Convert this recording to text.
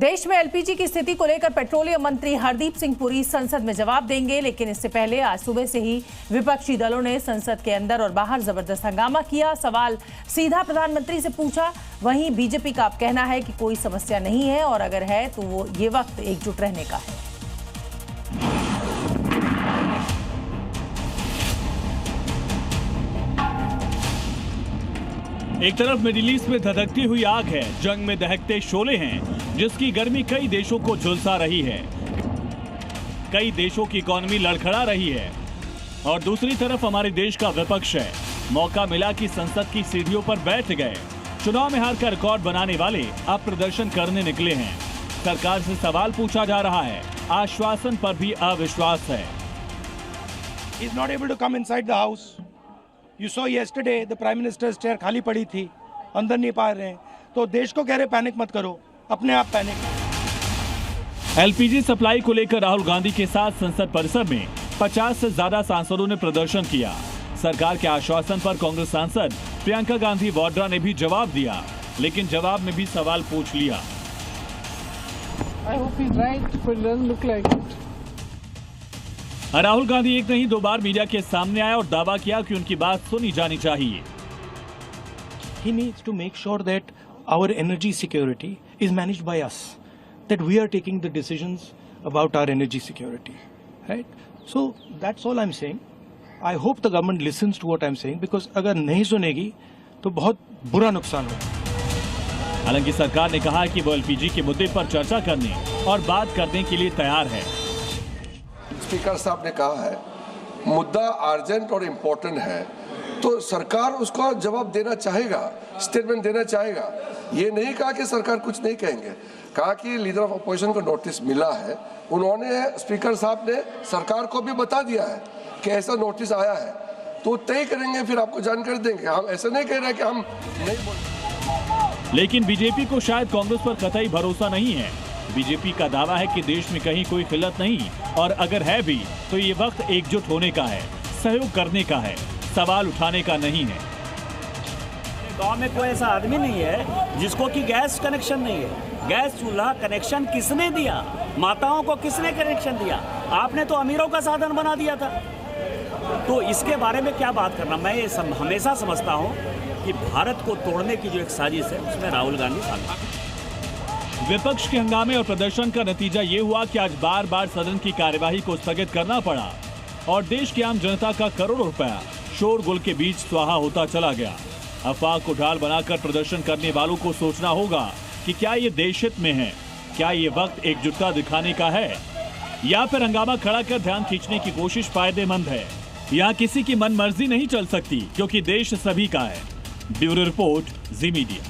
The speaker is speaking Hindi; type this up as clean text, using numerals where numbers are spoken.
देश में एलपीजी की स्थिति को लेकर पेट्रोलियम मंत्री हरदीप सिंह पुरी संसद में जवाब देंगे, लेकिन इससे पहले आज सुबह से ही विपक्षी दलों ने संसद के अंदर और बाहर जबरदस्त हंगामा किया। सवाल सीधा प्रधानमंत्री से पूछा। वहीं बीजेपी का अब कहना है कि कोई समस्या नहीं है और अगर है तो वो ये वक्त एकजुट रहने का है। एक तरफ मिडिल ईस्ट में धधकती हुई आग है, जंग में दहकते शोले हैं, जिसकी गर्मी कई देशों को झुलसा रही है, कई देशों की इकोनॉमी लड़खड़ा रही है। और दूसरी तरफ हमारे देश का विपक्ष है। मौका मिला कि संसद की सीढ़ियों पर बैठ गए। चुनाव में हार का रिकॉर्ड बनाने वाले अब प्रदर्शन करने निकले हैं। सरकार से सवाल पूछा जा रहा है, आश्वासन पर भी अविश्वास है। He is not able to come inside the house. You saw yesterday the Prime Minister's chair खाली पड़ी थी, अंदर नहीं पा रहे हैं, तो देश को कह रहे पैनिक मत करो, अपने आप पैनिक। एलपीजी सप्लाई को लेकर राहुल गांधी के साथ संसद परिसर में 50 से ज्यादा सांसदों ने प्रदर्शन किया। सरकार के आश्वासन पर कांग्रेस सांसद प्रियंका गांधी वाड्रा ने भी जवाब दिया, लेकिन जवाब में भी सवाल पूछ लिया। I hope he's right, but it doesn't look like it. Rahul Gandhi एक नहीं दो बार मीडिया के सामने आए और दावा किया कि उनकी बात सुनी जानी चाहिए। He needs to make sure that our energy security is managed by us, that we are taking the decisions about our energy security, right? So that's all I'm saying. I hope the government listens to what I'm saying, because अगर नहीं सुनेगी तो बहुत बुरा नुकसान होगा। हालांकि सरकार ने कहा कि वो एलपीजी के मुद्दे पर चर्चा करने और बात करने के लिए तैयार है। स्पीकर साहब ने कहा है मुद्दा अर्जेंट और इम्पोर्टेंट है, तो सरकार उसका जवाब देना चाहेगा, स्टेटमेंट देना चाहेगा। ये नहीं कहा कि सरकार कुछ नहीं कहेंगे, कहा कि लीडर ऑफ अपोजिशन को नोटिस मिला है। उन्होंने स्पीकर साहब ने सरकार को भी बता दिया है कि ऐसा नोटिस आया है, तो तय करेंगे, फिर आपको जानकारी देंगे। हम ऐसा नहीं कह रहे कि हम नहीं बोल। लेकिन बीजेपी को शायद कांग्रेस पर कतई भरोसा नहीं है। बीजेपी का दावा है कि देश में कहीं कोई खिल्लत नहीं, और अगर है भी तो ये वक्त एकजुट होने का है, सहयोग करने का है, सवाल उठाने का नहीं है। गांव में कोई ऐसा आदमी नहीं है जिसको कि गैस कनेक्शन नहीं है। गैस चूल्हा कनेक्शन किसने दिया? माताओं को किसने कनेक्शन दिया? आपने तो अमीरों का साधन बना दिया था। तो इसके बारे में क्या बात करना। मैं ये हमेशा समझता हूँ कि भारत को तोड़ने की जो एक साजिश है उसमें राहुल गांधी शामिल। विपक्ष के हंगामे और प्रदर्शन का नतीजा ये हुआ कि आज बार बार सदन की कार्यवाही को स्थगित करना पड़ा और देश की आम जनता का करोड़ों रुपया शोरगुल के बीच स्वाहा होता चला गया। अफवाह को ढाल बनाकर प्रदर्शन करने वालों को सोचना होगा कि क्या ये देश हित में है, क्या ये वक्त एकजुटता दिखाने का है, या फिर हंगामा खड़ा कर ध्यान खींचने की कोशिश फायदेमंद है। यहाँ किसी की मन मर्जी नहीं चल सकती, क्योंकि देश सभी का है। ब्यूरो रिपोर्ट, जी मीडिया।